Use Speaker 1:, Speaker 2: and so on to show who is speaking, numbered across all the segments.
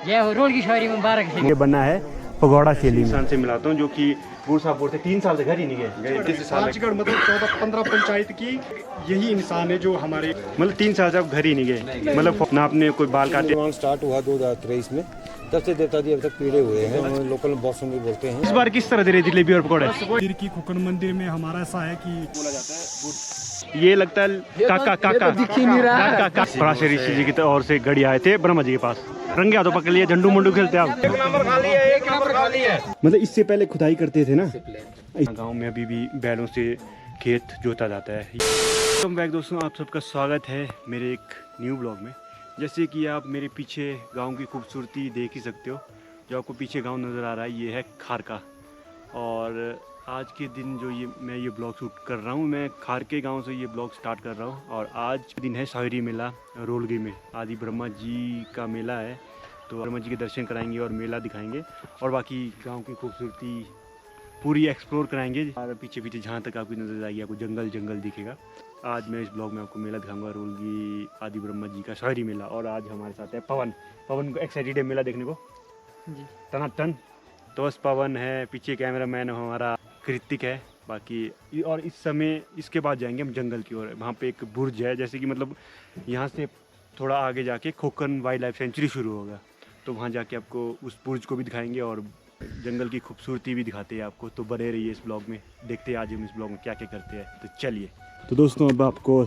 Speaker 1: ये रोल की शायरी मुबारक है।
Speaker 2: ये बना है पगोड़ा शैली में।
Speaker 3: इंसान से मिलाता हूँ जो कि बूढ़ापुर से 3 साल से घर ही नहीं गए।
Speaker 4: राजगढ़ मतलब 14-15 पंचायत की यही इंसान है जो हमारे
Speaker 3: मतलब 3 साल से आप घर ही नहीं गए, मतलब ना आपने कोई बाल काटे।
Speaker 5: निर्माण स्टार्ट हुआ 2023 में, तब से देवता जी अभी तक पीड़े हुए हैं। लोकल बॉस भी बोलते हैं।
Speaker 3: इस बार किस तरह दे रही जलेबी और पकौड़े?
Speaker 4: मंदिर की खोकन मंदिर में हमारा ऐसा है कि
Speaker 3: बोला जाता है ये लगता है काका पराशर ऋषि जी की ओर से गड़ी आए थे ब्रह्मा जी के पास। रंगे हाथों पकड़ लिए, झंडू मंडू खेलते आप।
Speaker 4: एक नंबर खाली है।
Speaker 3: मतलब इससे पहले खुदाई करते थे ना। गांव में अभी भी बैलों से खेत जोता जाता है। वेलकम बैक दोस्तों, आप सबका स्वागत है मेरे एक न्यू ब्लॉग में। जैसे कि आप मेरे पीछे गांव की खूबसूरती देख ही सकते हो। जो आपको पीछे गांव नज़र आ रहा है ये है खारका। और आज के दिन जो मैं ये ब्लॉग शूट कर रहा हूँ, मैं खारके गांव से ये ब्लॉग स्टार्ट कर रहा हूँ। और आज दिन है शायरी मेला रोलगी में। आदि ब्रह्मा जी का मेला है, तो ब्रह्मा जी के दर्शन कराएंगे और मेला दिखाएंगे और बाकी गांव की खूबसूरती पूरी एक्सप्लोर कराएंगे। और पीछे पीछे जहाँ तक आपकी नज़र आएगी आपको जंगल दिखेगा। आज मैं इस ब्लॉग में आपको मेला दिखाऊंगा, रोलगी आदि ब्रह्मा जी का शायरी मेला। और आज हमारे साथ है पवन को एक्साइटेड है मेला देखने को
Speaker 1: जी।
Speaker 3: टनाटन। तो बस पवन है, पीछे कैमरामैन हमारा कृतिक है बाकी। और इस समय इसके बाद जाएंगे हम जंगल की ओर। वहाँ पे एक बुर्ज है, जैसे कि मतलब यहाँ से थोड़ा आगे जाके खोखन वाइल्ड लाइफ सेंचुरी शुरू होगा, तो वहाँ जाके आपको उस बुर्ज को भी दिखाएंगे और जंगल की खूबसूरती भी दिखाते हैं आपको। तो बने रहिए इस ब्लॉग में, देखते हैं आज हम इस ब्लॉग में क्या क्या करते हैं। तो चलिए। तो दोस्तों अब आपको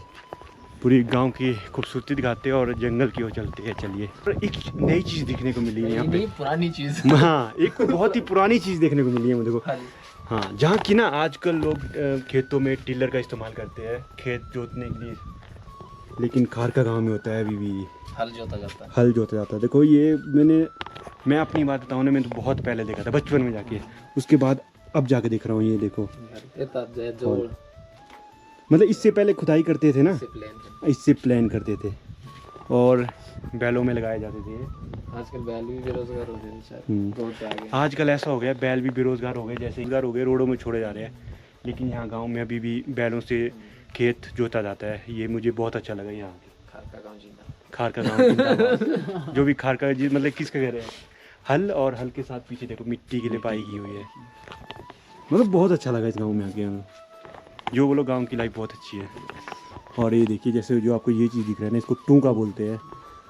Speaker 3: पूरी गांव की खूबसूरती दिखाते हैं और जंगल की ओर चलते हैं। चलिए। एक नई चीज़ देखने को मिली है यहाँ पे,
Speaker 1: पुरानी चीज।
Speaker 3: हाँ, एक बहुत ही पुरानी चीज़ देखने को मिली है मुझे को। हाँ, जहाँ की ना आजकल लोग खेतों में टिलर का इस्तेमाल करते हैं खेत जोतने के लिए, लेकिन खारका गांव में होता है अभी भी हल जोता जाता है। देखो ये मैं अपनी बात बताऊँ ना, मैंने तो बहुत पहले देखा था बचपन में जाके, उसके बाद अब जाके देख रहा हूँ। ये देखो मतलब इससे पहले खुदाई करते थे ना, इससे प्लान करते थे और बैलों में लगाए जाते थे।
Speaker 1: आजकल बैल भी बेरोजगार हो गए।
Speaker 3: आजकल ऐसा हो गया बैल भी बेरोजगार हो गए, जैसे रोजगार हो गए, रोडों में छोड़े जा रहे हैं। लेकिन यहाँ गांव में अभी भी बैलों से खेत जोता जाता है। ये मुझे बहुत अच्छा लगा। यहाँ खारका गाँव जिंदाबाद। जो भी खारका जी मतलब किसका घर है, हल और हल के साथ पीछे देखो मिट्टी की लिपाई की हुई है। मतलब बहुत अच्छा लगा इस गाँव में आके हमें। जो बोलो गाँव की लाइफ बहुत अच्छी है। और ये देखिए जैसे जो आपको ये चीज़ दिख रहा है ना, इसको टूंका बोलते हैं।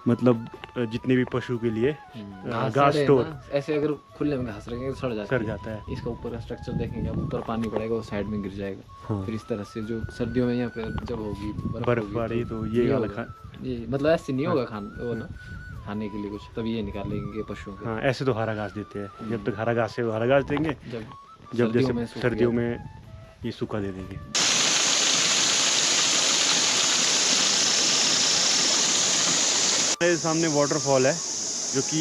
Speaker 3: मतलब जितने भी पशु के लिए घास स्टोर।
Speaker 1: ऐसे अगर खुले में घास रखेंगे तो सड़
Speaker 3: जाता है।
Speaker 1: इसका ऊपर का स्ट्रक्चर देखेंगे, अब ऊपर पानी पड़ेगा वो साइड में गिर जाएगा।
Speaker 3: हाँ।
Speaker 1: फिर इस तरह से जो सर्दियों में यहाँ पे जब होगी
Speaker 3: बर्फबारी तो ये वाला
Speaker 1: ये मतलब ऐसे नहीं होगा खाने के लिए कुछ, तब ये निकालेंगे पशुओं के।
Speaker 3: हाँ, ऐसे तो हरा घास देते हैं। जब तक हरा घास है वो हरा घास देंगे, जब जैसे सर्दियों में ये सूखा दे देंगे। मेरे सामने वाटरफॉल है जो कि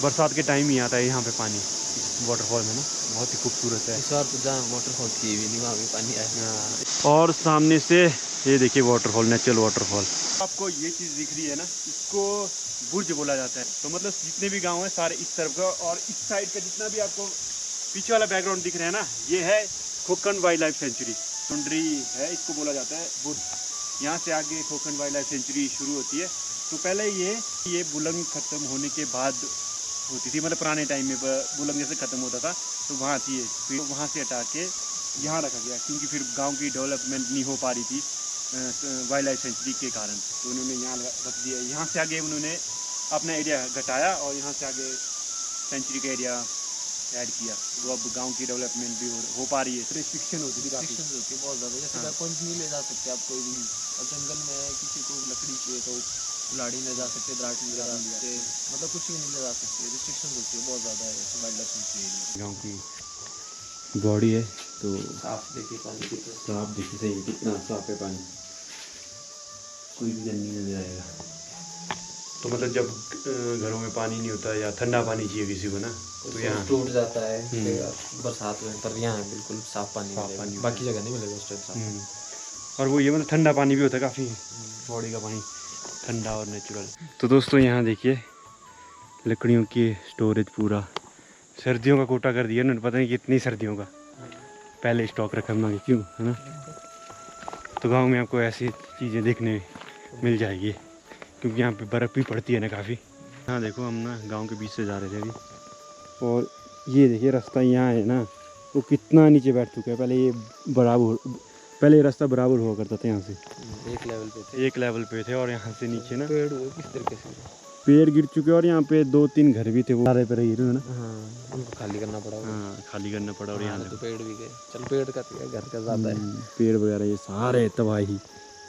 Speaker 3: बरसात के टाइम ही आता है यहाँ पे पानी। इस वाटरफॉल में ना बहुत ही खूबसूरत है।
Speaker 1: इस बार तो जहाँ वाटरफॉल की भी वहाँ भी पानी आया।
Speaker 3: और सामने से ये देखिए वाटरफॉल, नेचुरल वाटरफॉल। आपको ये चीज़ दिख रही है ना, इसको बुर्ज बोला जाता है। तो मतलब जितने भी गांव हैं सारे इस तरफ का, और इस साइड का जितना भी आपको पीछे वाला बैकग्राउंड दिख रहा है ना, ये है खोखन वाइल्ड लाइफ सेंचुरी। बाउंड्री है, इसको बोला जाता है बुर्ज। यहाँ से आगे खोखन वाइल्ड लाइफ सेंचुरी शुरू होती है। तो पहले ये बुलंग ख़त्म होने के बाद होती थी, मतलब पुराने टाइम में बुलंग जैसे ख़त्म होता था तो वहाँ थी। फिर वहाँ से हटा के यहाँ रखा गया, क्योंकि फिर गांव की डेवलपमेंट नहीं हो पा रही थी वाइल्ड लाइफ सेंचुरी के कारण। तो उन्होंने यहाँ रख दिया। यहाँ से आगे उन्होंने अपना एरिया घटाया और यहाँ से आगे सेंचुरी का एरिया ऐड किया। तो अब गांव की डेवलपमेंट भी हो पा रही है। रिस्ट्रिक्शन होती थी,
Speaker 1: रिस्ट्रिक्शन होती है बहुत ज़्यादा। जैसे कोई नहीं ले जा सकते आप कोई भी, और जंगल में किसी को लकड़ी चाहिए तो लाड़ी ले जा सकते, दराट ले जा सकते, मतलब कुछ भी नहीं ले जा सकते। रिस्ट्रिक्शन होती है बहुत ज़्यादा है वाइल्ड लाइफ सेंचुरी।
Speaker 3: गाँव की बॉडी है तो
Speaker 1: साफ देखिए पानी कितना
Speaker 3: साफ देखिए, सही कितना साफ है पानी, कोई भी गंदगी नहीं आएगा। तो मतलब जब घरों में पानी नहीं होता या ठंडा पानी चाहिए किसी को ना, तो यहाँ
Speaker 1: टूट जाता है बरसात में, पर यहाँ बिल्कुल साफ पानी, बाकी जगह नहीं मिलेगा उस टाइम साफ।
Speaker 3: और वो ये मतलब ठंडा पानी भी होता है काफ़ी, बॉडी का पानी ठंडा और नेचुरल। तो दोस्तों यहाँ देखिए लकड़ियों की स्टोरेज पूरा सर्दियों का कोटा कर दिया उन्होंने, पता नहीं कितनी सर्दियों का पहले स्टॉक रखा होना क्यों, है ना। तो गांव में आपको ऐसी चीज़ें देखने मिल जाएगी, क्योंकि यहाँ पे बर्फ़ भी पड़ती है ना काफ़ी, हाँ देखो हम ना गांव के बीच से जा रहे थे अभी, और ये देखिए रास्ता यहाँ है ना, वो कितना नीचे बैठ चुका है। पहले ये रास्ता बराबर हुआ करता था, यहाँ से एक लेवल पे थे और यहाँ से नीचे ना
Speaker 1: पेड़ हुए किस तरीके से,
Speaker 3: पेड़ गिर चुके और यहाँ पे 2-3 घर भी थे, वो सारे पे रही है ना।
Speaker 1: हाँ उनको खाली करना पड़ा।
Speaker 3: हाँ खाली करना पड़ा, और यहाँ
Speaker 1: तो पेड़ भी गए। चल पेड़ का घर का ज़्यादा है,
Speaker 3: पेड़ वगैरह ये सारे तबाही।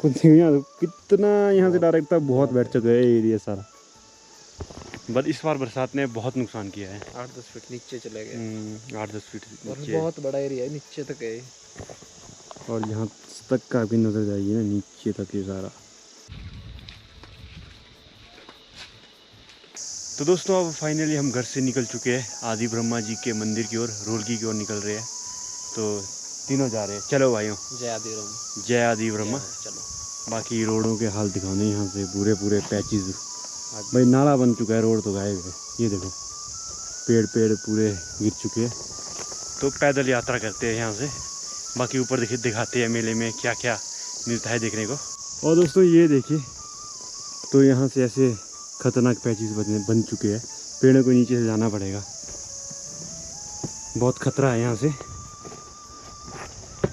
Speaker 3: यहाँ कितना यहाँ से डायरेक्ट था, बहुत बैठ चुका है एरिया सारा। बट इस बार बरसात ने बहुत नुकसान किया है।
Speaker 1: 8-10 फीट नीचे चले गए।
Speaker 3: 8-10 फीट
Speaker 1: और
Speaker 3: नीचे,
Speaker 1: बहुत बड़ा एरिया है, नीचे तक है।
Speaker 3: और यहाँ तक का भी नजर जाइए ना, नीचे तक ये सारा। तो दोस्तों अब फाइनली हम घर से निकल चुके हैं, आदि ब्रह्मा जी के मंदिर की ओर, रोलकी की ओर निकल रहे हैं। तो तीनों जा रहे हैं। चलो भाइयों,
Speaker 1: जय आदि ब्रह्मा।
Speaker 3: जय आदि ब्रह्मा।
Speaker 1: चलो।
Speaker 3: बाकी रोडों के हाल दिखाने यहाँ से, पूरे पैचेस। भाई नाला बन चुका है, रोड तो गायब है। ये देखो पेड़ पूरे गिर चुके हैं। तो पैदल यात्रा करते हैं यहाँ से। बाकी ऊपर देखिए, दिखाते हैं मेले में क्या क्या मिलता है देखने को। और दोस्तों ये देखिए, तो यहाँ से ऐसे खतरनाक पैचेस बन चुके हैं। पेड़ों को नीचे से जाना पड़ेगा, बहुत खतरा है यहाँ से।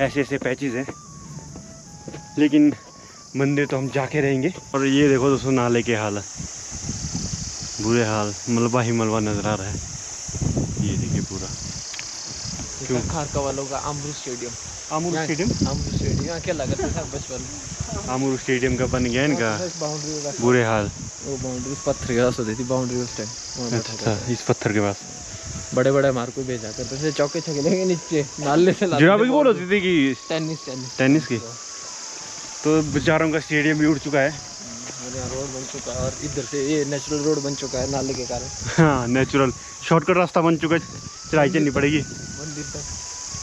Speaker 3: ऐसे पैचेस हैं, लेकिन मंदिर तो हम जाके रहेंगे। और ये देखो दोस्तों नाले के हाल, बुरे हाल, मलबा ही मलबा नजर आ रहा है। ये देखिए पूरा।
Speaker 1: क्यों खारका वालों का आमरू स्टेडियम,
Speaker 3: आमूर स्टेडियम
Speaker 1: क्या लगा था बचपन।
Speaker 3: आमूर स्टेडियम का बन गया इनका,
Speaker 1: बाउंड्री
Speaker 3: बुरे हाल।
Speaker 1: वो बाउंड्री पत्थर के पास होती थी, बाउंड्री उस टाइम।
Speaker 3: अच्छा, इस पत्थर के पास
Speaker 1: बड़े हमारे को भेजा करते थे, चौके छकेलेंगे नीचे नाले से।
Speaker 3: जो आप बोल होती थी कि टेनिस की, तो बेचारों का स्टेडियम भी उड़ चुका है।
Speaker 1: यहाँ रोड बन चुका है, और इधर से ये नेचुरल रोड बन चुका है नाले के कारण।
Speaker 3: हाँ नेचुरल शॉर्टकट रास्ता बन चुका है, चढ़ाई चलनी पड़ेगी।
Speaker 1: मंदिर तक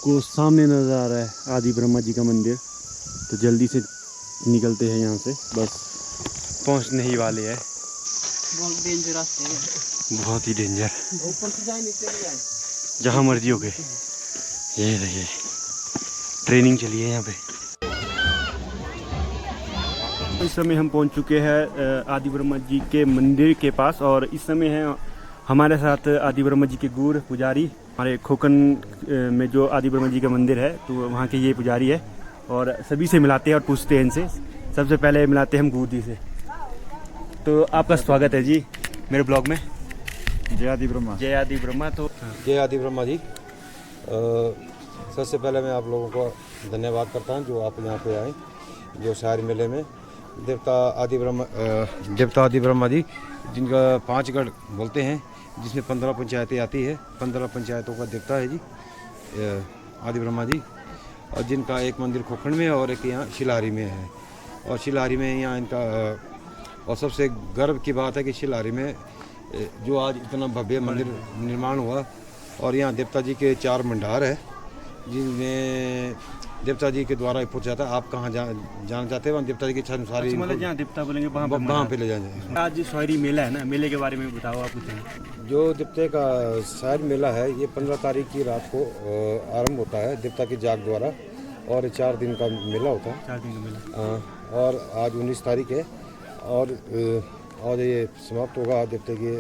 Speaker 3: को सामने नजर आ रहा है आदि ब्रह्मा जी का मंदिर। तो जल्दी से निकलते हैं यहाँ से, बस पहुँचने ही वाले हैं।
Speaker 1: बहुत डेंजर रास्ते हैं,
Speaker 3: बहुत ही डेंजर,
Speaker 1: ऊपर से जाए नीचे भी जाए,
Speaker 3: जहाँ मर्जी हो गए। ये देखिए ट्रेनिंग चली है यहाँ पे। इस समय हम पहुँच चुके हैं आदि ब्रह्मा जी के मंदिर के पास, और इस समय है हमारे साथ आदि ब्रह्मा जी के गुरु पुजारी। हमारे खोखन में जो आदि ब्रह्मा जी का मंदिर है, तो वहाँ के ये पुजारी है। और सभी से मिलाते हैं और पूछते हैं इनसे। सबसे पहले मिलाते हैं हम गुरु जी से। तो आपका स्वागत है जी मेरे ब्लॉग में।
Speaker 2: जय आदि ब्रह्मा।
Speaker 3: जय आदि ब्रह्मा। तो
Speaker 5: जय आदि ब्रह्मा जी। सबसे पहले मैं आप लोगों को धन्यवाद करता हूं जो आप यहाँ पे आए, जो शायर मेले में। देवता आदि ब्रह्मा जी, जिनका 5 गढ़ बोलते हैं, जिसमें 15 पंचायतें आती है। 15 पंचायतों का देवता है जी आदि ब्रह्मा जी, और जिनका एक मंदिर खोखंड में और एक यहाँ शिलारी में है। और शिलारी में यहाँ इनका और सबसे गर्व की बात है कि शिलारी में जो आज इतना भव्य मंदिर निर्माण हुआ, और यहाँ देवता जी के 4 भंडार है, जिनमें देवता जी के द्वारा पूछा था आप कहाँ जाना चाहते हैं, वहाँ देवता जी की इच्छा अनुसार
Speaker 3: मतलब जहाँ देवता बोलेंगे
Speaker 5: वहाँ पे ले जाएंगे।
Speaker 3: आज शायरी मेला है ना, मेले के बारे में बताओ आप कुछ।
Speaker 5: जो देवते का शायर मेला है, ये 15 तारीख की रात को आरंभ होता है देवता की जाग द्वारा, और 4 दिन का मेला होता है।
Speaker 3: 4 दिन का मेला।
Speaker 5: और आज 19 तारीख है, और ये समाप्त होगा देवते की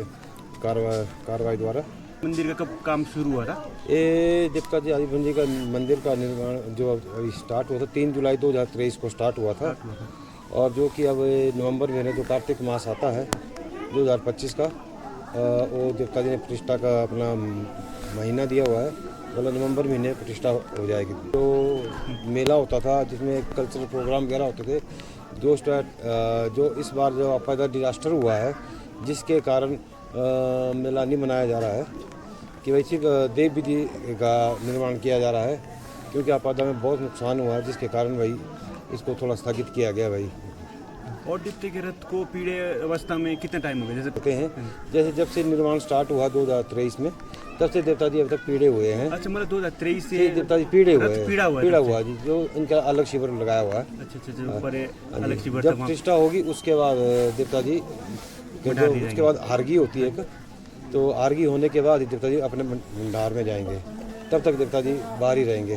Speaker 5: कार्रवाई द्वारा।
Speaker 3: मंदिर का कब काम शुरू हुआ था?
Speaker 5: ये देवता जी आदि ब्रह्मा जी का मंदिर का निर्माण जो अभी स्टार्ट हुआ था 3 जुलाई 2023 को स्टार्ट हुआ था, और जो कि अब नवंबर महीने जो कार्तिक मास आता है 2025 का, वो देवता जी ने प्रतिष्ठा का अपना महीना दिया हुआ है, मतलब नवंबर महीने प्रतिष्ठा हो जाएगी। तो मेला होता था जिसमें कल्चरल प्रोग्राम वगैरह होते थे, जो इस बार जो आपदा डिजास्टर हुआ है, जिसके कारण मेला नहीं मनाया जा रहा है, कि वैसे देव विधि का निर्माण किया जा रहा है, क्योंकि आपदा में बहुत नुकसान हुआ है, जिसके कारण भाई इसको थोड़ा स्थगित किया गया भाई।
Speaker 3: और देवते के रथ को पीढ़े अवस्था में कितना टाइम हो गया? जैसे
Speaker 5: कहते हैं जैसे जब से निर्माण स्टार्ट हुआ 2023 में, तब से देवता जी अभी तक पीढ़े हुए हैं।
Speaker 3: अच्छा, मतलब 2023 से
Speaker 5: देवता जी पीढ़े हुए हैं,
Speaker 3: पीढ़ा हुआ
Speaker 5: जी, जो इनका अलग शिविर लगाया हुआ है।
Speaker 3: अच्छा, ऊपर अलग शिविर।
Speaker 5: जब प्रतिष्ठा होगी उसके बाद देवता जी उसके बाद आर्गी होती है एक, तो आर्गी होने के बाद देवता जी अपने भंडार में जाएंगे, तब तक देवता जी बाहर ही रहेंगे।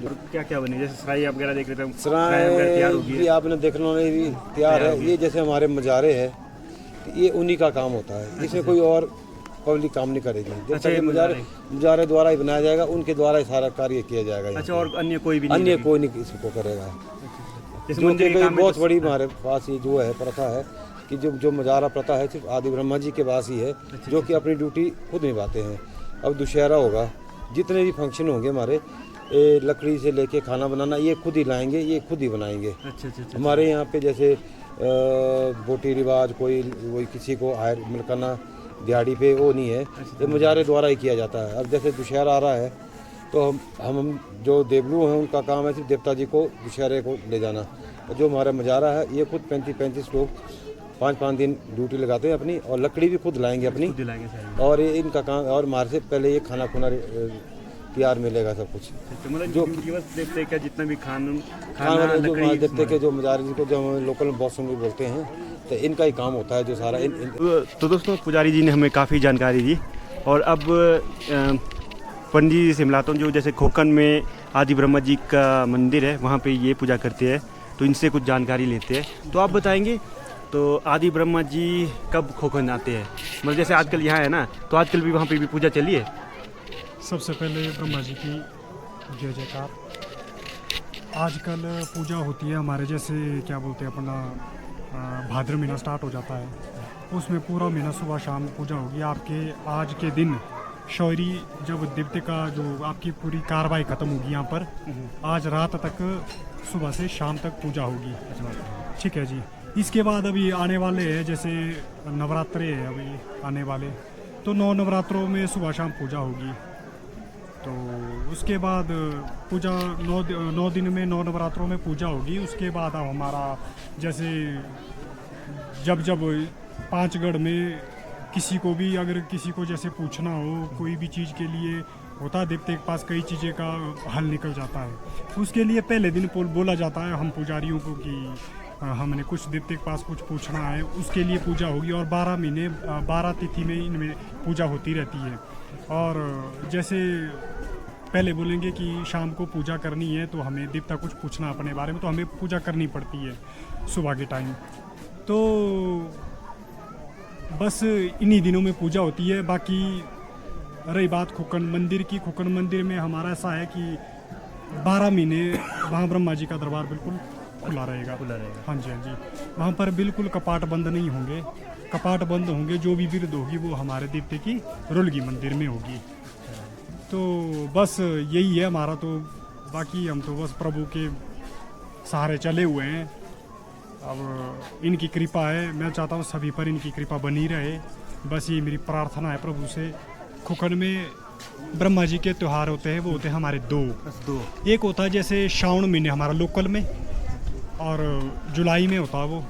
Speaker 3: और क्या क्या बने? जैसे सराय आप वगैरह देख रहे थे,
Speaker 5: सराय भी आपने देखने भी तैयार है। ये जैसे हमारे मजारे हैं, तो ये उन्हीं का काम होता है, इसमें कोई और पब्लिक काम नहीं करेगी। जब तक ये मुजारे द्वारा ही बनाया जाएगा, उनके द्वारा ही सारा कार्य किया जाएगा।
Speaker 3: अच्छा, और अन्य कोई भी नहीं?
Speaker 5: अन्य कोई नहीं इसको करेगा। जो कि बहुत बड़ी हमारे पास ये जो है प्रथा है कि जो मुजारा प्रथा है सिर्फ आदि ब्रह्मा जी के पास ही है, जो कि अपनी ड्यूटी खुद निभाते हैं। अब दुशहरा होगा, जितने भी फंक्शन होंगे हमारे, लकड़ी से लेके खाना बनाना ये खुद ही लाएंगे, ये खुद ही बनाएंगे।
Speaker 3: अच्छा।
Speaker 5: हमारे यहाँ पे जैसे बोटी रिवाज कोई किसी को हायर मिलकाना दिहाड़ी पे वो नहीं है, ये मुजारे द्वारा ही किया जाता है। अब जैसे दुशहरा आ रहा है तो हम जो देवलू हैं उनका काम है सिर्फ देवता जी को दुशहरे को ले जाना। और जो हमारा मुजारा है ये खुद 35 लोग 5 दिन ड्यूटी लगाते हैं अपनी, और लकड़ी भी खुद लाएंगे अपनी, और ये इनका काम। और हमारे से पहले ये खाना खुना तैयार मिलेगा सब कुछ।
Speaker 3: तो मतलब जो देवते का जितना भी खाना
Speaker 5: जो देवते के जो मुजारे जिनको जो हम लोकल बॉसों भी बोलते हैं, तो इनका ही काम होता है जो सारा
Speaker 3: तो दोस्तों पुजारी जी ने हमें काफ़ी जानकारी दी। और अब पंडित जी से मिलाता हूँ, जो जैसे खोखन में आदि ब्रह्मा जी का मंदिर है, वहाँ पे ये पूजा करते हैं, तो इनसे कुछ जानकारी लेते हैं। तो आप बताएंगे तो आदि ब्रह्मा जी कब खोखन आते हैं? मतलब जैसे आजकल यहाँ है ना, तो आजकल भी वहाँ पे भी पूजा चली है?
Speaker 4: सबसे पहले ब्रह्मा जी की जय जयकार। आजकल पूजा होती है हमारे, जैसे क्या बोलते हैं अपना भाद्र महीना स्टार्ट हो जाता है, उसमें पूरा महीना सुबह शाम पूजा होगी आपके। आज के दिन शौरी जब देवते का जो आपकी पूरी कार्रवाई ख़त्म होगी यहाँ पर, आज रात तक सुबह से शाम तक पूजा होगी। ठीक है जी। इसके बाद अभी आने वाले हैं, जैसे नवरात्रे है अभी आने वाले, तो 9 नवरात्रों में सुबह शाम पूजा होगी। तो उसके बाद पूजा 9 दिन में 9 नवरात्रों में पूजा होगी। उसके बाद अब हमारा जैसे जब 5 गढ़ में किसी को भी अगर किसी को जैसे पूछना हो कोई भी चीज़ के लिए होता है, देवते के पास कई चीज़ें का हल निकल जाता है। उसके लिए पहले दिन बोला जाता है हम पुजारियों को कि हमने कुछ देवते के पास कुछ पूछना है, उसके लिए पूजा होगी। और 12 महीने 12 तिथि में इनमें पूजा होती रहती है। और जैसे पहले बोलेंगे कि शाम को पूजा करनी है तो हमें देवता कुछ पूछना अपने बारे में, तो हमें पूजा करनी पड़ती है सुबह के टाइम। तो बस इन्हीं दिनों में पूजा होती है। बाकी रही बात खोखन मंदिर की, खोखन मंदिर में हमारा ऐसा है कि 12 महीने वहाँ ब्रह्मा जी का दरबार बिल्कुल खुला रहेगा। हाँ जी, हाँ जी। वहाँ पर बिल्कुल कपाट बंद नहीं होंगे, कपाट बंद होंगे। जो भी विरध होगी वो हमारे देवते की रुलगी मंदिर में होगी। तो बस यही है हमारा। तो बाकी हम तो बस प्रभु के सहारे चले हुए हैं। अब इनकी कृपा है, मैं चाहता हूँ सभी पर इनकी कृपा बनी रहे। बस ये मेरी प्रार्थना है प्रभु से। खोखन में ब्रह्मा जी के त्यौहार होते हैं, वो होते हैं हमारे दो। एक होता है जैसे श्रावण महीने हमारा लोकल में, और जुलाई में होता है वो।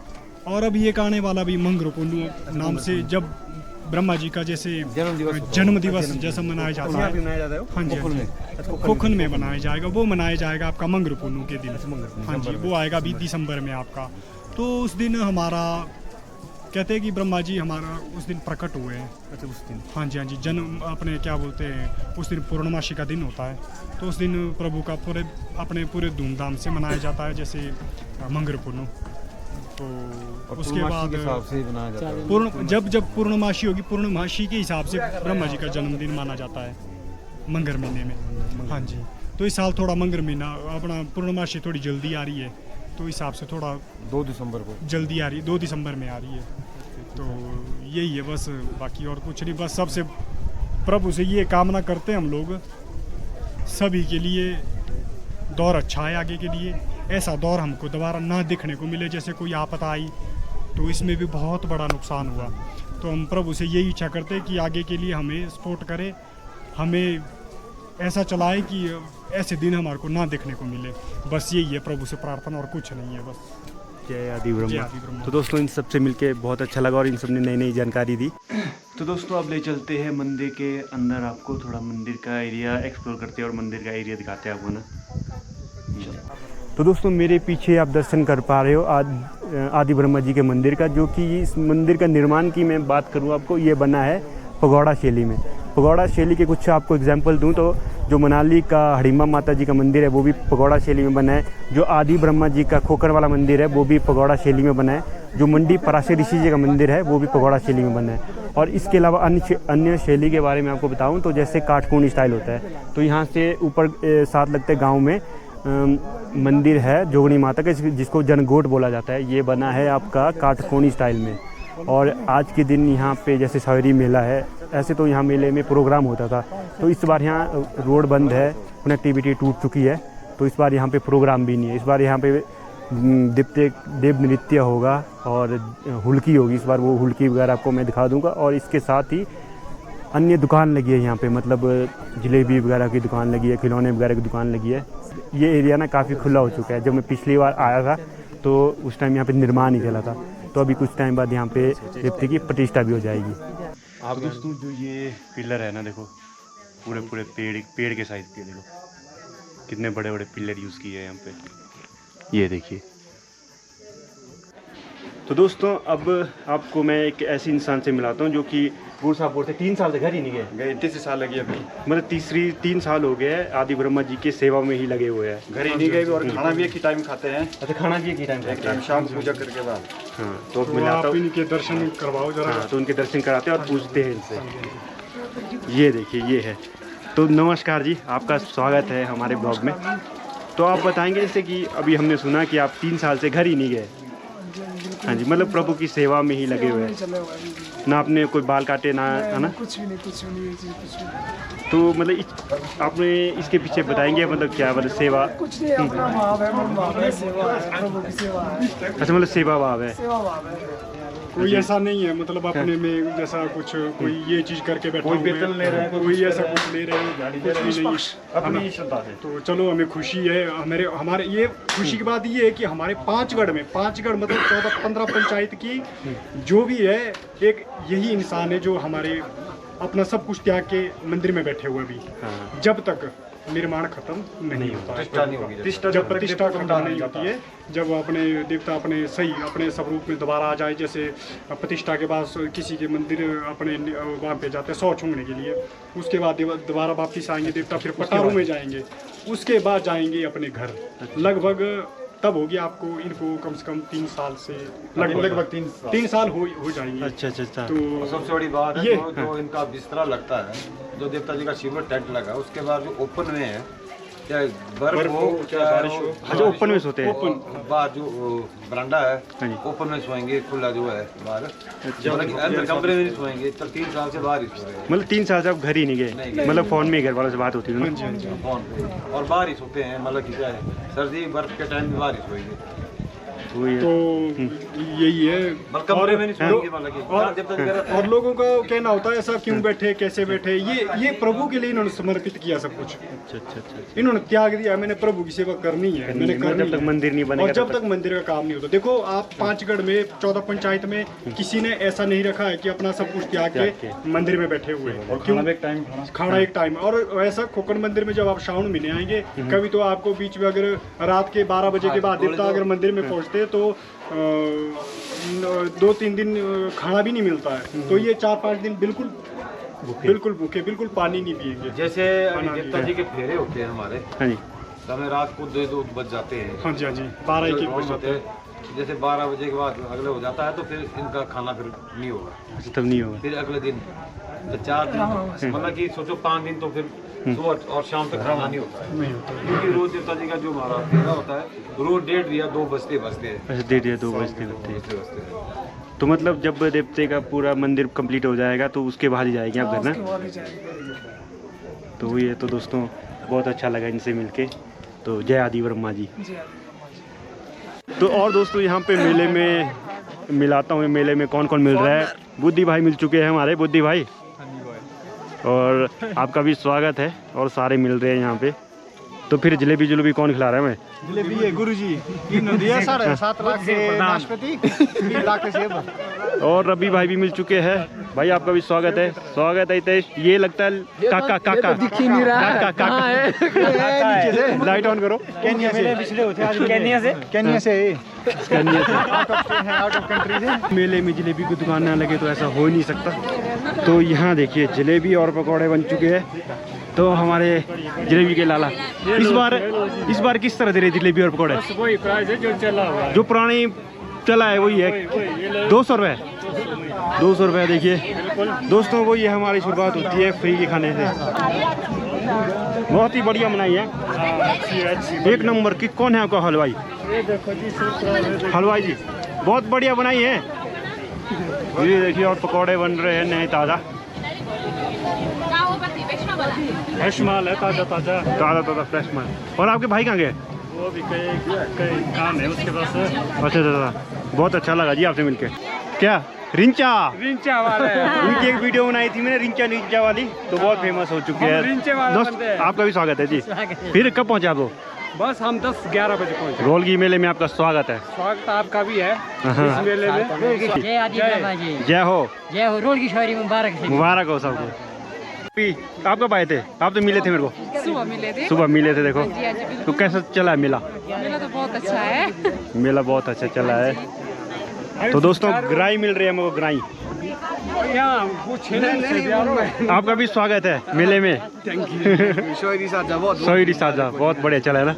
Speaker 4: और अभी एक आने वाला भी मंगरूपुन्नु नाम से, जब ब्रह्मा जी का जैसे जन्म दिवस जैसा मनाया जाता है, हाँ जी, खोखन में मनाया जाएगा। वो मनाया जाएगा आपका मंगरूपुन्नु के दिन। हाँ जी, वो आएगा 20 दिसंबर में आपका। तो उस दिन हमारा कहते हैं कि ब्रह्मा जी हमारा उस दिन प्रकट हुए हैं।
Speaker 3: अच्छा, उस दिन?
Speaker 4: हाँ जी, हाँ जी। जन्म अपने क्या बोलते हैं, उस दिन पूर्णमासी का दिन होता है। तो उस दिन प्रभु का अपने पूरे धूमधाम से मनाया जाता है, जैसे मंगरूपुन्नु। तो उसके बाद जब पूर्णमासी होगी, पूर्णमासी के हिसाब से ब्रह्मा जी का जन्मदिन माना जाता है मंगर महीने में। हाँ जी। तो इस साल थोड़ा मंगर महीना अपना पूर्णमासी थोड़ी जल्दी आ रही है, तो हिसाब से थोड़ा
Speaker 5: 2 दिसंबर को
Speaker 4: जल्दी आ रही है, 2 दिसंबर में आ रही है। तो यही है बस, बाकी और कुछ नहीं। बस सबसे प्रभु से ये कामना करते हैं हम लोग सभी के लिए, दौर अच्छा है आगे के लिए। ऐसा दौर हमको दोबारा ना देखने को मिले। जैसे कोई आपदा आई तो इसमें भी बहुत बड़ा नुकसान हुआ। तो हम प्रभु से यही इच्छा करते हैं कि आगे के लिए हमें सपोर्ट करे, हमें ऐसा चलाए कि ऐसे दिन हमारे को ना देखने को मिले। बस यही है प्रभु से प्रार्थना, और कुछ नहीं है। बस
Speaker 3: जय आदि ब्रह्मा। तो दोस्तों इन सबसे मिलके बहुत अच्छा लगा, और इन सब ने नई नई जानकारी दी। तो दोस्तों अब ले चलते हैं मंदिर के अंदर, आपको थोड़ा मंदिर का एरिया एक्सप्लोर करते हैं और मंदिर का एरिया दिखाते हैं आपको ना। तो दोस्तों मेरे पीछे आप दर्शन कर पा रहे हो आदि ब्रह्मा जी के मंदिर का, जो कि इस मंदिर का निर्माण की मैं बात करूँ आपको, ये बना है पगोड़ा शैली में। पगोड़ा शैली के कुछ आपको एग्जांपल दूं तो जो मनाली का हडिम्बा माता जी का मंदिर है वो भी पगोड़ा शैली में बना है। जो आदि ब्रह्मा जी का खोखर वाला मंदिर है वो भी पगोड़ा शैली में बना है। जो मंडी पराशर ऋषि जी का मंदिर है वो भी पगोड़ा शैली में बना है। और इसके अलावा अन्य शैली के बारे में आपको बताऊं तो जैसे काटकोण स्टाइल होता है, तो यहाँ से ऊपर साथ लगते गांव में मंदिर है जोगनी माता का, जिसको जनगोट बोला जाता है। ये बना है आपका काटकोणी स्टाइल में। और आज के दिन यहाँ पे जैसे सवेरी मेला है, ऐसे तो यहाँ मेले में प्रोग्राम होता था, तो इस बार यहाँ रोड बंद है, कनेक्टिविटी टूट चुकी है, तो इस बार यहाँ पे प्रोग्राम भी नहीं है। इस बार यहाँ पे देव नृत्य होगा और हुल्की होगी। इस बार वो हुल्की वगैरह आपको मैं दिखा दूंगा। और इसके साथ ही अन्य दुकान लगी है यहाँ पे, मतलब जलेबी वगैरह की दुकान लगी है, खिलौने वगैरह की दुकान लगी है। ये एरिया ना काफ़ी खुला हो चुका है। जब मैं पिछली बार आया था तो उस टाइम यहाँ पे निर्माण ही चला था, तो अभी कुछ टाइम बाद यहाँ पे देवते की प्रतिष्ठा भी हो जाएगी। आप दोस्तों जो ये पिलर है ना, देखो पूरे पूरे पेड़ के साइज के, देखो कितने बड़े बड़े पिलर यूज़ किए हैं यहाँ पे, ये देखिए। तो दोस्तों अब आपको मैं एक ऐसे इंसान से मिलाता हूँ जो कि गुरु साहब बोलते 3 साल से घर ही नहीं गए।
Speaker 2: 33 साल लगी अभी,
Speaker 3: मतलब 3 साल हो गए हैं आदि ब्रह्मा जी के सेवा में ही लगे हुए हैं।
Speaker 2: घर ही नहीं गए और खाना भी एक ही टाइम खाते हैं।
Speaker 3: अच्छा, खाना भी एक ही टाइम
Speaker 2: एक टाइम शाम पूजा करके बाद।
Speaker 3: हाँ, तो
Speaker 4: तो
Speaker 3: मिलाता
Speaker 4: आप
Speaker 3: हूँ।
Speaker 4: इनके दर्शन करवाओ जरा।
Speaker 3: हाँ, तो उनके दर्शन कराते हैं और पूछते हैं इनसे। ये देखिए ये है। तो नमस्कार जी, आपका स्वागत है हमारे ब्लॉग में। तो आप बताएंगे जैसे कि अभी हमने सुना कि आप 3 साल से घर ही नहीं गए। हाँ जी, मतलब प्रभु की सेवा में ही लगे हुए हैं, ना आपने कोई बाल काटे ना, है ना?
Speaker 6: कुछ भी नहीं।
Speaker 3: तो मतलब आपने इसके पीछे बताएंगे मतलब क्या, मतलब सेवा?
Speaker 6: कुछ नहीं, अपना भाव है, मन भाव है, सेवा है, प्रभु की सेवा है।
Speaker 3: अच्छा, मतलब सेवा भाव है।
Speaker 6: सेवा भाव है।
Speaker 4: कोई ऐसा नहीं है मतलब अपने में जैसा कुछ कोई ये चीज़ करके बैठा
Speaker 2: कोई
Speaker 4: हुआ है,
Speaker 2: वेतन ले रहे हैं,
Speaker 4: कोई ऐसा कुछ ले रहे हैं, कुछ भी नहीं।
Speaker 2: अपनी श्रद्धा से।
Speaker 4: तो चलो हमें खुशी है। हमारे ये खुशी की बात ये है कि हमारे 5 गढ़ मतलब 14-15 पंचायत की जो भी है, एक यही इंसान है जो हमारे अपना सब कुछ त्याग के मंदिर में बैठे हुए भी, जब तक निर्माण खत्म नहीं होता है,
Speaker 2: प्रतिष्ठा नहीं होगी।
Speaker 4: जब प्रतिष्ठा खत्म नहीं होती है, जब अपने देवता अपने सही अपने स्वरूप में दोबारा आ जाए। जैसे प्रतिष्ठा के बाद किसी के मंदिर अपने वहाँ पे जाते हैं सौ छूंगने के लिए, उसके बाद दोबारा वापस आएंगे देवता, फिर पटारों में जाएंगे, उसके बाद जाएंगे अपने घर। लगभग तब होगी आपको इनको कम से कम 3 साल से लगभग 3 साल हो जाएंगे।
Speaker 3: अच्छा अच्छा अच्छा।
Speaker 4: तो
Speaker 5: सबसे बड़ी बात है
Speaker 4: ये
Speaker 5: जो इनका बिस्तरा लगता है, जो देवता जी का शिविर टेंट लगा, उसके बाद जो ओपन में है, चाहे बर्फ हो चाहे बारिश हो,
Speaker 3: अच्छा, ओपन में सोते हैं।
Speaker 5: बाहर जो बरांडा
Speaker 3: हाँ
Speaker 5: है
Speaker 3: जी।
Speaker 5: ओपन में सोएंगे, खुला जो है बाहर, मतलब अंदर कमरे में नहीं सोएंगे। तो 3 साल से बाहर ही सोए हैं।
Speaker 3: मतलब 3 साल से आप घर ही नहीं गए, मतलब फ़ोन में ही घर वालों से बात होती है ना?
Speaker 5: फोन पे और बाहर ही सोते हैं, मतलब कि क्या है सर्दी बर्फ के टाइम में बाहर ही सोएंगे।
Speaker 3: वही है।
Speaker 4: तो यही है।
Speaker 5: मतलब कमरे में नहीं सोएंगे, मतलब कि जहाँ देवता जी का रहता है।
Speaker 4: और लोगों का कहना होता है ऐसा क्यों बैठे, कैसे बैठे, ये प्रभु के लिए इन्होंने समर्पित किया सब कुछ।
Speaker 3: अच्छा अच्छा अच्छा।
Speaker 4: इन्होंने त्याग दिया, मैंने प्रभु की सेवा करनी है, मैंने
Speaker 3: मतलब
Speaker 4: करनी
Speaker 3: जब तक
Speaker 4: है।
Speaker 3: मंदिर नहीं बनेगा
Speaker 4: और जब
Speaker 3: तब
Speaker 4: तक मंदिर का काम नहीं होता। देखो आप 5 गढ़ में 14 पंचायत में किसी ने ऐसा नहीं रखा है कि अपना सब कुछ त्याग के मंदिर में बैठे हुए हैं। क्यों? खाना एक टाइम। और ऐसा खोकन मंदिर में जब आप श्रावण महीने आएंगे, कभी तो आपको बीच में अगर रात के 12 बजे के बाद देवता अगर मंदिर में पहुंचते तो 2-3 दिन खाना भी नहीं मिलता है। तो ये 4-5 दिन बिल्कुल भूखे, बिल्कुल पानी नहीं पिएंगे।
Speaker 5: जैसे अभी देवता जी के फेरे होते हैं हमारे,
Speaker 3: हाँ जी
Speaker 5: समय रात को 2 बज जाते हैं।
Speaker 4: हाँ जी, हाँ जी, 12-1 बज जाते हैं।
Speaker 5: जैसे 12 बजे के बाद अगले हो जाता है, तो फिर इनका खाना फिर नहीं होगा।
Speaker 3: अच्छा, तब नहीं होगा।
Speaker 5: फिर अगले दिन 4 दिन, मतलब कि सोचो 5 दिन, तो फिर सुबह और शाम तक खाना नहीं होता है।
Speaker 4: नहीं होता।
Speaker 5: क्योंकि रोज देवता जी का जो हमारा फेरा होता है, रोज 1:30 या 2 बजते हैं।
Speaker 3: अच्छा, 1:30-2 बजते होते हैं।
Speaker 5: बजते
Speaker 3: तो मतलब जब देवते का पूरा मंदिर कंप्लीट हो जाएगा तो उसके बाद ही जाएंगे आप घर ना?
Speaker 6: उसके बाद ही जाएंगे।
Speaker 3: तो ये तो दोस्तों बहुत अच्छा लगा इनसे मिलके। तो जय आदि ब्रह्मा जी।
Speaker 6: जी हाँ।
Speaker 3: तो और दोस्तों यहाँ पे मेले में मिलाता हूँ, मेले में कौन कौन मिल रहा है। बुद्धि भाई मिल चुके हैं हमारे, बुद्धि भाई, और आपका भी स्वागत है। और सारे मिल रहे हैं यहाँ पे। तो फिर जलेबी जलेबी कौन खिला रहा है? मैं
Speaker 2: जलेबी है गुरुजी, 7.5 लाख के नाशपाती, 3 लाख के सेब।
Speaker 3: और रवि भाई भी मिल चुके हैं। भाई आपका भी स्वागत है। स्वागत है हितेश। ये लगता है काका काका
Speaker 6: दिख ही नहीं रहा है, कहाँ है?
Speaker 2: नीचे से
Speaker 3: लाइट ऑन करो।
Speaker 2: केन्या से आउट ऑफ कंट्री से।
Speaker 3: मेले में जलेबी की दुकान ना लगे तो ऐसा हो ही नहीं सकता। तो यहाँ देखिए जलेबी और पकौड़े बन चुके हैं। तो हमारे जलेबी के लाला इस बार किस तरह दे रहे जलेबी और पकौड़े?
Speaker 4: वही प्राइस है जो चला हुआ है।
Speaker 3: जो पुरानी चला है वही है 200 रुपये 200 रुपये। देखिए दोस्तों वो ये हमारी शुरुआत होती है फ्री के खाने से। बहुत ही बढ़िया बनाई है, एक नंबर की। कौन है आपका हलवाई? हलवाई जी बहुत बढ़िया बनाई है। ये देखिए और पकौड़े बन रहे हैं नए ताज़ा,
Speaker 4: फ्रेश माल है, ताज़ा ताज़ा
Speaker 3: ताज़ा फ्रेश माल। और आपके भाई कहाँ गए?
Speaker 4: वो भी कई काम है उसके पास।
Speaker 3: अच्छा, बहुत अच्छा लगा जी आपसे मिलके। क्या रिंचा
Speaker 4: वाला है।
Speaker 3: उनकी एक वीडियो बनाई थी मैंने, रिंचा वाली, तो बहुत फेमस हो चुकी है। दोस्त आपका भी स्वागत है जी। फिर कब पहुंचे आप लोग?
Speaker 4: बस हम 10-11 बजे पहुंचे।
Speaker 3: रोलगी मेले में आपका स्वागत है।
Speaker 4: स्वागत आपका भी है इस मेले में।
Speaker 7: जय आदि ब्रह्मा जी,
Speaker 3: जय हो
Speaker 7: रोल की शौरी मुबारक है।
Speaker 3: मुबारक हो सबको। आप कब आए थे? आप तो मिले थे मेरे को, सुबह मिले थे। देखो तो कैसा चला है मेला?
Speaker 8: मेला तो बहुत अच्छा है।
Speaker 3: मेला बहुत अच्छा चला है। तो दोस्तों ग्राई मिल रही है मेरे को, ग्राई। आपका भी स्वागत है मेले में।
Speaker 2: शोरी साजा
Speaker 3: बहुत बढ़िया चला है ना।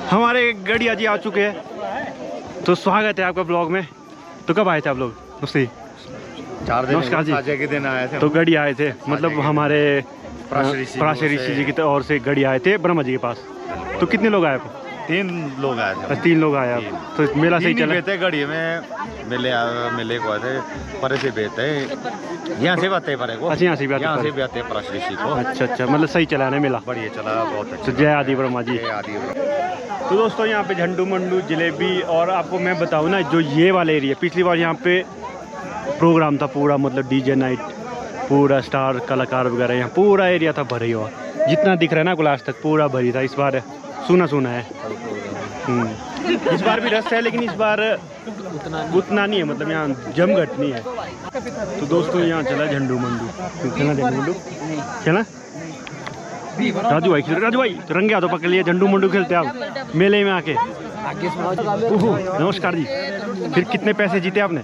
Speaker 3: हमारे गढ़िया जी आ चुके हैं, तो स्वागत है आपका ब्लॉग में। तो कब आए थे आप लोग? उससे
Speaker 2: 4 दिन
Speaker 3: नमस्कार जी।
Speaker 2: साजे के दिन आए थे।
Speaker 3: तो गढ़ी आए थे, मतलब हमारे पराशर ऋषि जी की ओर से गढ़ी आए थे ब्रह्मा जी के पास। तो कितने लोग आए?
Speaker 2: 3 लोग आए थे।
Speaker 3: 3 लोग आए आप। तो मेला सही चला?
Speaker 2: बेहते गढ़ी में मिले को आए थे, परे से बेहते यहाँ से बातें परे को।
Speaker 3: अच्छा, यहाँ से
Speaker 2: यहाँ से बातें पराशर ऋषि को।
Speaker 3: अच्छा, मतलब सही चला है मेला?
Speaker 2: बढ़िया चला, बहुत अच्छा।
Speaker 3: तो जय आदि ब्रह्मा जी। तो दोस्तों यहाँ पे झंडू मंडू जलेबी, और आपको मैं बताऊँ ना, जो ये वाला एरिया, पिछली बार यहाँ पे प्रोग्राम था पूरा, मतलब डीजे नाइट, पूरा स्टार कलाकार वगैरह, यहाँ पूरा एरिया था भरी हुआ। जितना दिख रहा है ना क्लास तक पूरा भरी था। इस बार सुना है। इस बार भी रस है, लेकिन इस बार उतना नहीं है, मतलब यहाँ जमघट नहीं है। तो दोस्तों यहाँ चला झंडू मंडू। चला राजू भाई रंगे हाथों पकड़ लिए, झंडू मंडू खेलते आप मेले में आके। नमस्कार जी। फिर कितने पैसे जीते आपने?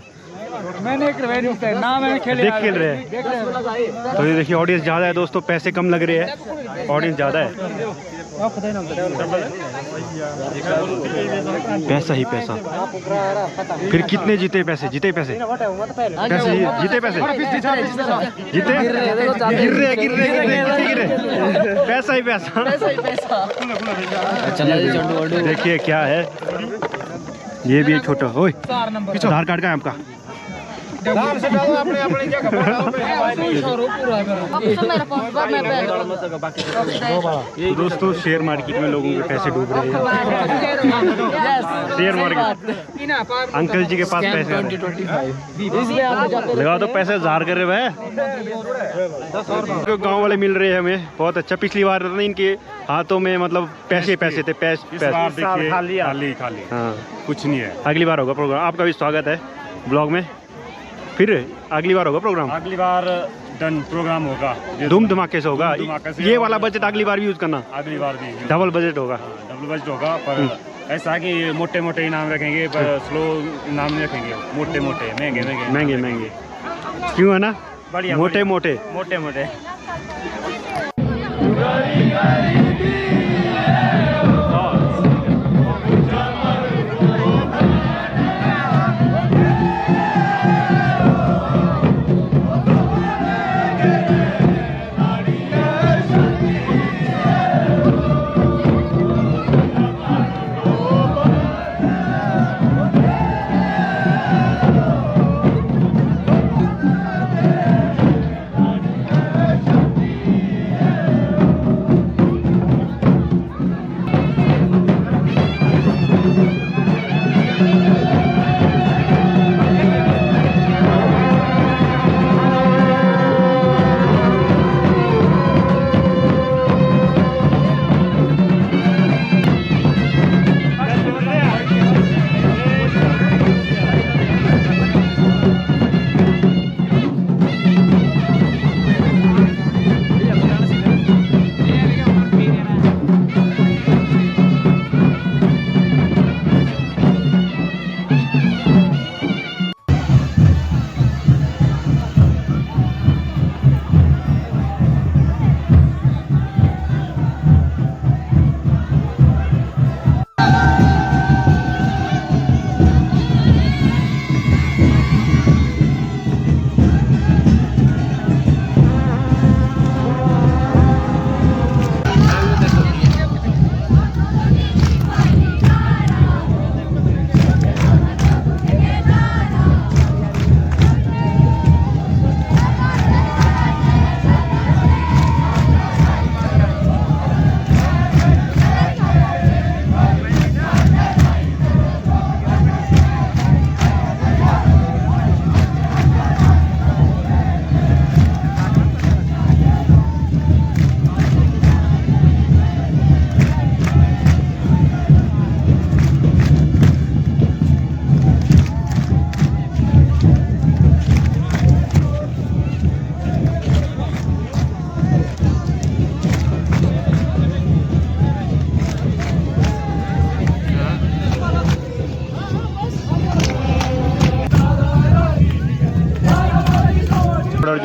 Speaker 4: मैंने
Speaker 3: खेल रहे हैं। तो ये देखिए ऑडियंस ज़्यादा है दोस्तों, पैसे कम लग रहे हैं, ऑडियंस ज़्यादा है। पैसा ही पैसा। फिर कितने जीते पैसे? जीते पैसे पैसा ही पैसा। देखिए क्या है, ये भी है छोटा। ओए आधार कार्ड का है आपका? दोस्तों शेयर मार्केट में लोगों के पैसे डूब रहे हैं। शेयर मार्केट, अंकल जी के पास पैसे लगा दो, पैसे जार कर रहे हैं। गांव वाले मिल रहे हैं हमें, बहुत अच्छा। पिछली बार तो इनके हाथों में मतलब पैसे थे, पैसे खाली। हाँ कुछ नहीं है। अगली बार होगा प्रोग्राम। आपका भी स्वागत है ब्लॉग में। फिर अगली बार होगा प्रोग्राम?
Speaker 4: अगली बार डन प्रोग्राम होगा,
Speaker 3: धूम धमाके से होगा। ये वाला बजट अगली बार भी यूज करना।
Speaker 4: अगली बार भी
Speaker 3: डबल बजट होगा।
Speaker 4: पर ऐसा कि मोटे इनाम रखेंगे, पर स्लो इनाम नहीं रखेंगे। मोटे
Speaker 3: महंगे क्यों है ना?
Speaker 4: बढ़िया मोटे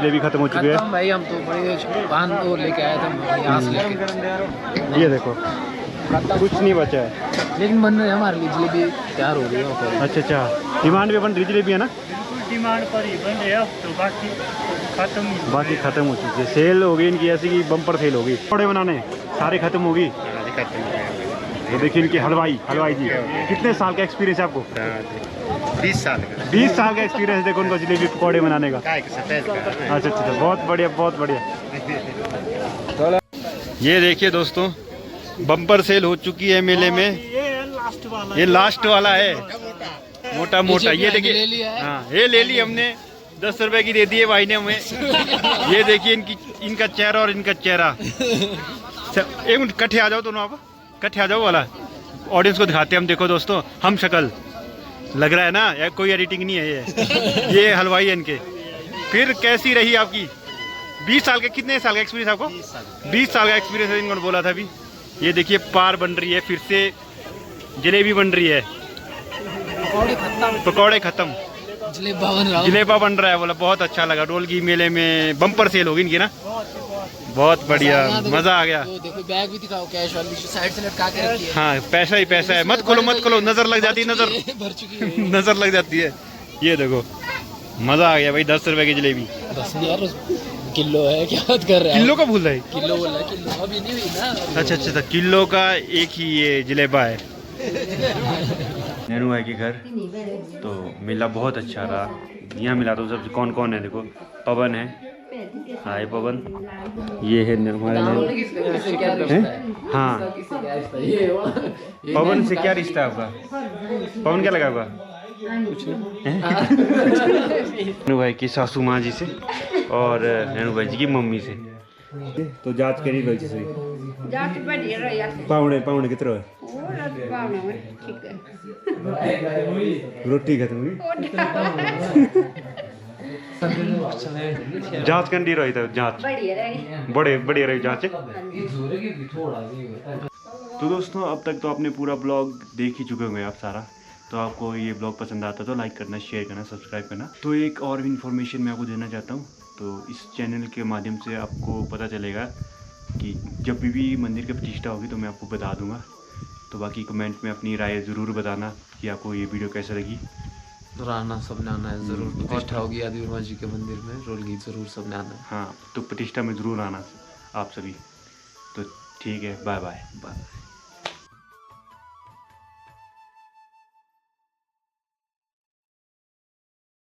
Speaker 3: जलेबी खत्म हो चुकी है।
Speaker 1: भाई हम तो बड़े पान तो लेके आए थे यहाँ से लेके।
Speaker 3: ये देखो कुछ नहीं बचा है,
Speaker 1: लेकिन बन रही है हमारे लिए जलेबी तैयार हो गई है।
Speaker 3: अच्छा अच्छा, डिमांड पे बन रही जलेबी है ना?
Speaker 4: डिमांड पर ही बन रहे हैं, तो बाकी
Speaker 3: खत्म हो चुकी है। सेल हो गई इनकी, ऐसी की बम्पर सेल हो गई। पकौड़े बनाने सारे खत्म हो गई। तो देखिए इनके हलवाई जी, कितने साल का एक्सपीरियंस है आपको?
Speaker 2: 20 साल
Speaker 3: 20 साल का एक्सपीरियंस देखो उनको जलेबी पकौड़े बनाने का। अच्छा अच्छा, बहुत बढ़िया बहुत बढ़िया। ये देखिए दोस्तों, बम्पर सेल हो चुकी है मेले में। ये लास्ट वाला है, मोटा मोटा। ये देखिए, हाँ ये ले ली हमने, 10 रुपए की दे दी है भाई ने हमें। ये देखिए इनका चेहरा और इनका चेहरा। एक मिनट कट्ठे आ जाओ दोनों, आप कट्ठे आ जाओ वाला, ऑडियंस को दिखाते हैं हम। देखो दोस्तों, हम शक्ल लग रहा है ना, या कोई एडिटिंग नहीं है। ये हलवाई है इनके। फिर कैसी रही आपकी 20 साल का, कितने साल का एक्सपीरियंस आपको? 20 साल का एक्सपीरियंस है इन्होंने बोला था अभी। ये देखिए पार बन रही है, फिर से जलेबी बन रही है। पकौड़े खत्म, जलेबा बन रहा है। बोला बहुत अच्छा लगा। रोलगी मेले में बम्पर सेल होगी इनकी ना, बहुत बढ़िया, मजा आ गया।
Speaker 1: देखो बैग भी दिखाओ, कैश वाली साइड से लटका के रखी है।
Speaker 3: हाँ पैसा ही पैसा है, मत खोलो मत खोलो, नजर लग जाती है, नजर
Speaker 1: भर चुकी है।
Speaker 3: नजर लग जाती है। ये देखो मजा आ गया भाई, 10 रुपए की जलेबी।
Speaker 1: 10 नहीं यार, किलो है, क्या बात कर रहे हैं?
Speaker 3: किलो का भूल रहे,
Speaker 1: किलो बोला, किलो अभी नहीं हुई ना।
Speaker 3: अच्छा अच्छा, किलो का एक ही ये जलेबा है। नैनू भाई के घर तो मेला बहुत अच्छा रहा। यहाँ मिला तो सब कौन कौन है, देखो पवन है, हाय पवन, ये है हमारे हाँ। पवन से क्या रिश्ता है आपका? पवन क्या लगा हुआ? कुछ नहीं। नैनू भाई की सासू माँ जी से और नैनू भाई जी की मम्मी से तो जांच करी भाई जी से।
Speaker 8: जांच बढ़िया रही है।
Speaker 3: पाउंड कितना है?
Speaker 8: ठीक है।
Speaker 3: रोटी खत्म हुई। जांच कर रही था, जांच बढ़िया रही जांच। तो दोस्तों अब तक तो आपने पूरा ब्लॉग देख ही चुके होंगे आप सारा। तो आपको ये ब्लॉग पसंद आता तो लाइक करना, शेयर करना, सब्सक्राइब करना। तो एक और भी इन्फॉर्मेशन मैं आपको देना चाहता हूँ। तो इस चैनल के माध्यम से आपको पता चलेगा कि जब भी मंदिर की प्रतिष्ठा होगी तो मैं आपको बता दूंगा। तो बाकी कमेंट में अपनी राय ज़रूर बताना कि आपको ये वीडियो कैसे लगी।
Speaker 1: तो आना, सबने आना है जरूर। प्रतिष्ठा होगी आदिवर्मा जी के मंदिर में, रोलगी जरूर सबने आना है।
Speaker 3: हाँ तो प्रतिष्ठा में ज़रूर आना आप सभी। तो ठीक है, बाय बाय।